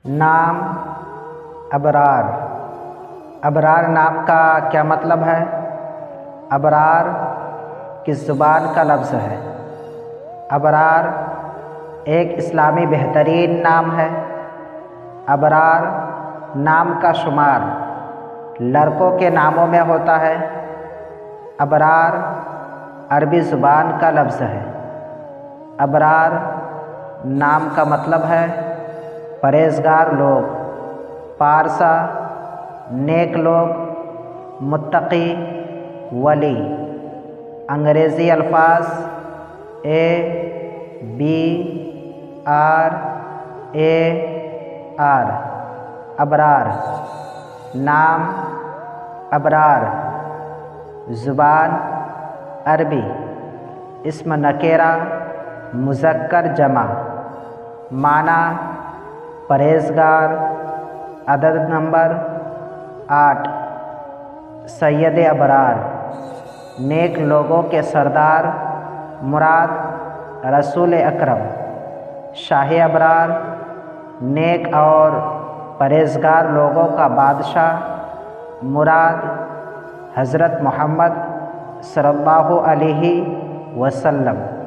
نام ابرار۔ ابرار نام کا کیا مطلب ہے؟ ابرار کس زبان کا لفظ ہے؟ ابرار ایک اسلامی بہترین نام ہے۔ ابرار نام کا شمار لڑکوں کے ناموں میں ہوتا ہے۔ ابرار عربی زبان کا لفظ ہے۔ ابرار نام کا مطلب ہے پرہیزگار لوگ، پارسا نیک لوگ، متقی، ولی۔ انگریزی الفاظ ABRAR ابرار۔ نام ابرار، زبان عربی، اسم نکرہ مذکر جمع، معنی پرہیزگار، عدد نمبر 8۔ سید ابرار نیک لوگوں کے سردار، مراد رسول اکرم۔ شاہ ابرار نیک اور پرہیزگار لوگوں کا بادشاہ، مراد حضرت محمد صلی اللہ علیہ وسلم۔